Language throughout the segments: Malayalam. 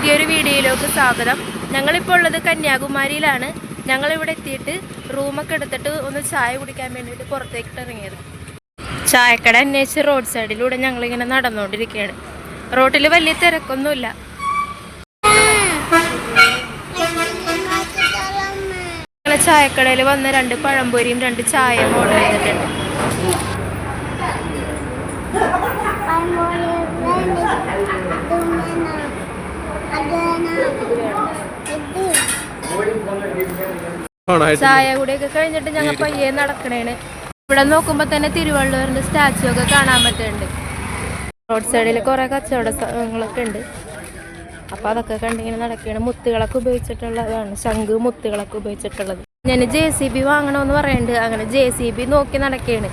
പുതിയൊരു വീഡിയോയിലേക്ക് സ്വാഗതം. ഞങ്ങളിപ്പോൾ ഉള്ളത് കന്യാകുമാരിയിലാണ്. ഞങ്ങളിവിടെ എത്തിയിട്ട് റൂമൊക്കെ എടുത്തിട്ട് ഒന്ന് ചായ കുടിക്കാൻ വേണ്ടിയിട്ട് പുറത്തേക്ക് ഇറങ്ങിയത്. ചായക്കട അന്വേഷിച്ച് റോഡ് സൈഡിലൂടെ ഞങ്ങളിങ്ങനെ നടന്നുകൊണ്ടിരിക്കുകയാണ്. റോട്ടിൽ വലിയ തിരക്കൊന്നുമില്ല. ഞങ്ങൾ ചായക്കടയിൽ വന്ന് 2 പഴംപൊരിയും 2 ചായയും ഓർഡർ ചെയ്തിട്ടുണ്ട്. ചായ കൂടിയൊക്കെ കഴിഞ്ഞിട്ട് ഞങ്ങൾ പയ്യെ നടക്കണേണ്. ഇവിടെ നോക്കുമ്പോ തന്നെ തിരുവള്ളുവറിന്റെ സ്റ്റാച്ചു ഒക്കെ കാണാൻ പറ്റുന്നുണ്ട്. റോഡ് സൈഡിൽ കുറെ കച്ചവടങ്ങളൊക്കെ ഉണ്ട്. അപ്പൊ അതൊക്കെ കണ്ടിങ്ങനെ നടക്കുകയാണ്. മുത്തുകളൊക്കെ ഉപയോഗിച്ചിട്ടുള്ളതാണ്, ശംഖ് മുത്തുകളൊക്കെ ഉപയോഗിച്ചിട്ടുള്ളത്. ഞാൻ JCB വാങ്ങണമെന്ന് പറയുന്നുണ്ട്. അങ്ങനെ JCB നോക്കി നടക്കുകയാണ്.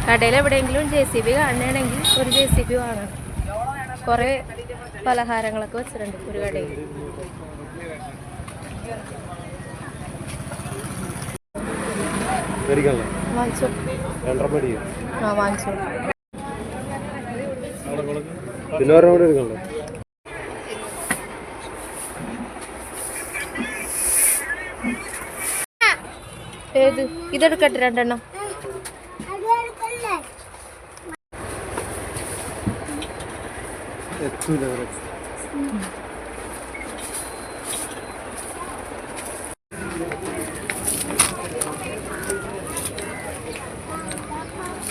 കടയിൽ എവിടെയെങ്കിലും JCB കാണണമെങ്കിൽ ഒരു JCB വാങ്ങണം. കുറെ പലഹാരങ്ങളൊക്കെ വെച്ചിട്ടുണ്ട് ഒരു കടയിൽ. വാങ്ങിച്ചോ? വാങ്ങിച്ചോ. ഏത് ഇതെടുക്കട്ടെ? 2 എണ്ണം.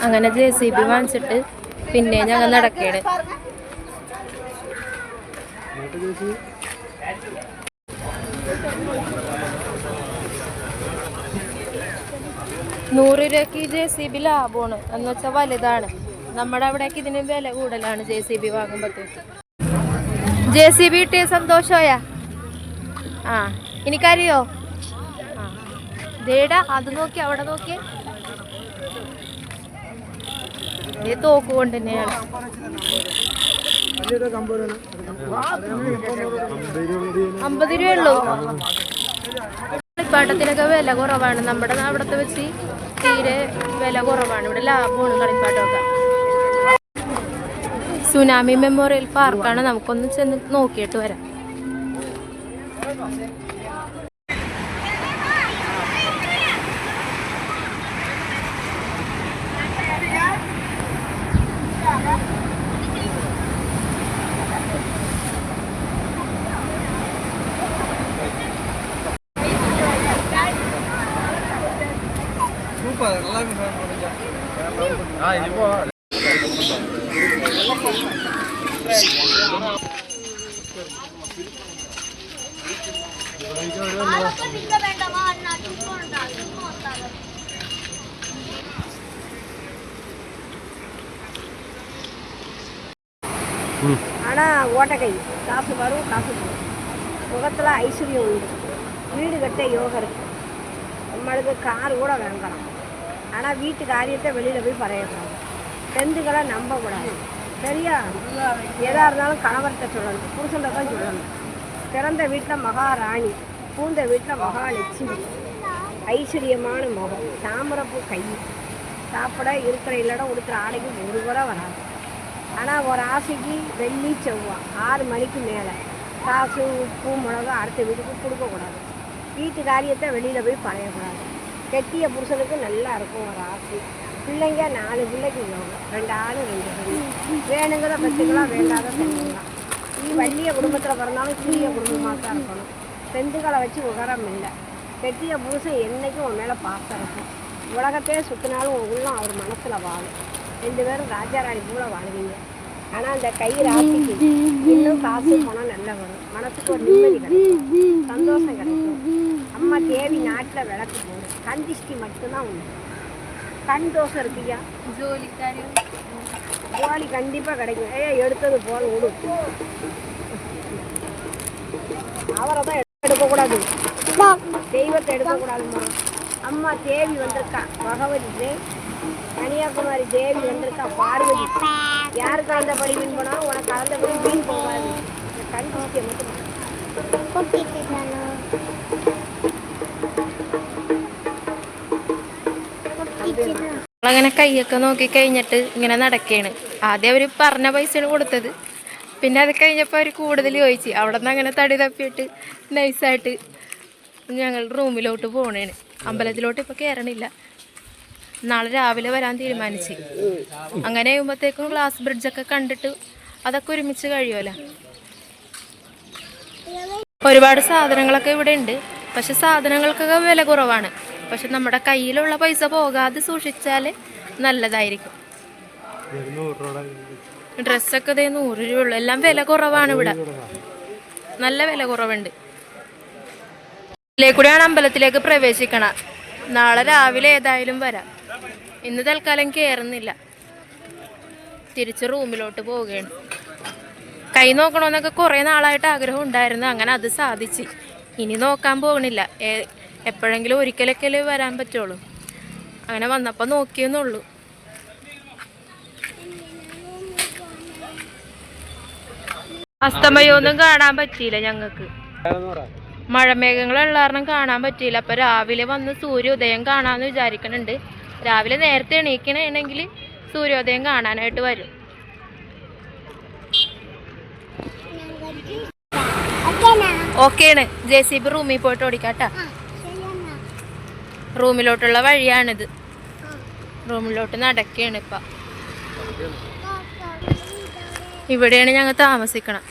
അങ്ങനെ JCB വാങ്ങിച്ചിട്ട് പിന്നെ ഞങ്ങൾ നടക്കുകയാണ്. ₹100 JCB ലാഭമാണ് എന്ന് വെച്ചാൽ വലുതാണ്. നമ്മുടെ അവിടേക്ക് ഇതിന് വില കൂടുതലാണ് JCB വാങ്ങുമ്പോഴത്തേക്ക്. JCB കിട്ടിയ സന്തോഷമായാ? എനിക്കറിയോ? ദേടാ അത് നോക്കി, അവിടെ നോക്കിയേ. തോക്ക് കൊണ്ട് തന്നെയാണ്. 50 രൂപയുള്ളൂ. കളിപ്പാട്ടത്തിനൊക്കെ വില കുറവാണ്. നമ്മുടെ അവിടത്തെ വെച്ച് തീരെ വില കുറവാണ്. ഇവിടെ ലാഭമാണ് കളിപ്പാട്ടമൊക്കെ. സുനാമി മെമ്മോറിയൽ പാർക്കാണ്. നമുക്കൊന്ന് ചെന്ന് നോക്കിയിട്ട് വരാം. ஆனால் ஓட்டக்கை காசு வரும், காசு போகும். முகத்தில் ஐஸ்வர்யம் உண்டு. வீடு கட்ட யோகம் இருக்குது. நம்மளுக்கு கார் கூட வாங்கலாம். ஆனால் வீட்டு காரியத்தை வெளியில் போய் பறையக்கூடாது. பெந்துகளை நம்பக்கூடாது. சரியா? எதாக இருந்தாலும் கணவர்கிட்ட சொல்லணும், புருஷன்கிட்ட தான் சொல்லணும். பிறந்த வீட்டில் மகாராணி, பூந்த வீட்டில் மகாலட்சுமி. ஐஸ்வர்யமான முகம், தாமரப்பூ கை. சாப்பிட இருக்கிற இல்லடம் உடுத்துற ஆடைக்கு ஒரு குறை வராது. ஆனால் ஒரு ஆசைக்கு வெள்ளி செவ்வாய் 6 மணிக்கு மேலே காசு உப்பு மிளகா அடுத்த வீட்டுக்கு கொடுக்கக்கூடாது. வீட்டு காரியத்தை வெளியில் போய் பறையக்கூடாது. கெட்டிய புருஷனுக்கு நல்லா இருக்கும் ஒரு ஆசை. பிள்ளைங்க 4 பிள்ளைக்கு யோகம். 2 ஆண் 2 பெண். வேணுங்கிற பெற்றுக்கலாம், வேண்டாத பெண்ணுங்களாம். நீ வள்ளிய குடும்பத்தில் பிறந்தாலும் சூரிய குடும்பமாக தான் இருக்கணும். பெண்களை வச்சு உகரம் இல்லை. கெட்டிய புருஷன் என்றைக்கும் உன் மேலே பாசம் இருக்கும். உலகத்தையே சுற்றினாலும் உள்ளம் அவர் மனசில் வாழும். 2 பேரும் ராஜாராணி கூட வாழ்வீங்க. ஆனால் அந்த கை ராசிக்கு இன்னும் காசு பணம் நல்லா வரும். மனசுக்கு ஒரு நிம்மதி கிடைக்கும், சந்தோஷம் கிடைக்கும். அம்மா தேவி நாட்டில் விளக்கு போடும். கண் திஷ்டி மட்டும்தான் உண்டு. கண் தோசை இருக்குயா, ஜோலி கண்டிப்பாக கிடைக்கும். எடுத்தது போல விடு. அவரை தான் எடுக்கக்கூடாது, தெய்வத்தை எடுக்கக்கூடாதுமா. அம்மா தேவி வந்திருக்கா, பகவதி தேவி. கன்னியாகுமரி தேவி வந்திருக்கா, பார்வதி. யாருக்கு அந்த படி மீன் போனாலும் உனக்கு அந்த படி மீன் போகாது. கண் திஷ்டியை மட்டும் അങ്ങനെ കൈയൊക്കെ നോക്കി കഴിഞ്ഞിട്ട് ഇങ്ങനെ നടക്കുകയാണ്. ആദ്യം അവർ പറഞ്ഞ പൈസയാണ് കൊടുത്തത്. പിന്നെ അത് കഴിഞ്ഞപ്പോൾ അവർ കൂടുതൽ ചോദിച്ചു. അവിടെ നിന്ന് അങ്ങനെ തടി തപ്പിയിട്ട് നൈസായിട്ട് ഞങ്ങൾ റൂമിലോട്ട് പോകണേണ്. അമ്പലത്തിലോട്ട് ഇപ്പോൾ കയറണില്ല. നാളെ രാവിലെ വരാൻ തീരുമാനിച്ച്. അങ്ങനെ ആകുമ്പോഴത്തേക്കും ഗ്ലാസ് ബ്രിഡ്ജൊക്കെ കണ്ടിട്ട് അതൊക്കെ ഒരുമിച്ച് കഴിയുമല്ലോ. ഒരുപാട് സാധനങ്ങളൊക്കെ ഇവിടെ ഉണ്ട്. പക്ഷെ സാധനങ്ങൾക്കൊക്കെ വില കുറവാണ്. പക്ഷെ നമ്മുടെ കയ്യിലുള്ള പൈസ പോകാതെ സൂക്ഷിച്ചാൽ നല്ലതായിരിക്കും. ഡ്രസ്സൊക്കെ ഇതേ 100 രൂപ ഉള്ളു. എല്ലാം വില കുറവാണ് ഇവിടെ. നല്ല വില കുറവുണ്ട്. ഇതിലേക്കൂടെയാണ് അമ്പലത്തിലേക്ക് പ്രവേശിക്കണം. നാളെ രാവിലെ ഏതായാലും വരാം. ഇന്ന് തൽക്കാലം കയറുന്നില്ല. തിരിച്ച് റൂമിലോട്ട് പോവുകയാണ്. കൈ നോക്കണമെന്നൊക്കെ കുറേ നാളായിട്ട് ആഗ്രഹം ഉണ്ടായിരുന്നു. അങ്ങനെ അത് സാധിച്ച്. ഇനി നോക്കാൻ പോകണില്ല. എപ്പോഴെങ്കിലും ഒരിക്കലൊക്കെ വരാൻ പറ്റുള്ളൂ. അങ്ങനെ വന്നപ്പോൾ നോക്കിയെന്നുള്ളൂ. അസ്തമയൊന്നും കാണാൻ പറ്റിയില്ല ഞങ്ങൾക്ക്. മഴമേഘങ്ങളുള്ള കാരണം കാണാൻ പറ്റിയില്ല. അപ്പം രാവിലെ വന്ന് സൂര്യോദയം കാണാമെന്ന് വിചാരിക്കുന്നുണ്ട്. രാവിലെ നേരത്തെ എണീക്കണമെങ്കിൽ സൂര്യോദയം കാണാനായിട്ട് വരും. ഓക്കെയാണ്. JCB റൂമിൽ പോയിട്ട് ഓടിക്കാട്ടാ. റൂമിലോട്ടുള്ള വഴിയാണിത്. റൂമിലോട്ട് നടക്കുകയാണ് ഇപ്പം. ഇവിടെയാണ് ഞങ്ങൾ താമസിക്കണം.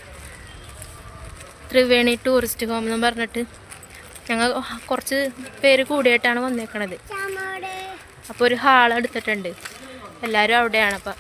ത്രിവേണി ടൂറിസ്റ്റ് ഹോം എന്ന് പറഞ്ഞിട്ട് ഞങ്ങൾ കുറച്ച് പേര് കൂടിയിട്ടാണ് വന്നേക്കണത്. അപ്പോൾ ഒരു ഹാൾ എടുത്തിട്ടുണ്ട്. എല്ലാവരും അവിടെയാണ്. അപ്പം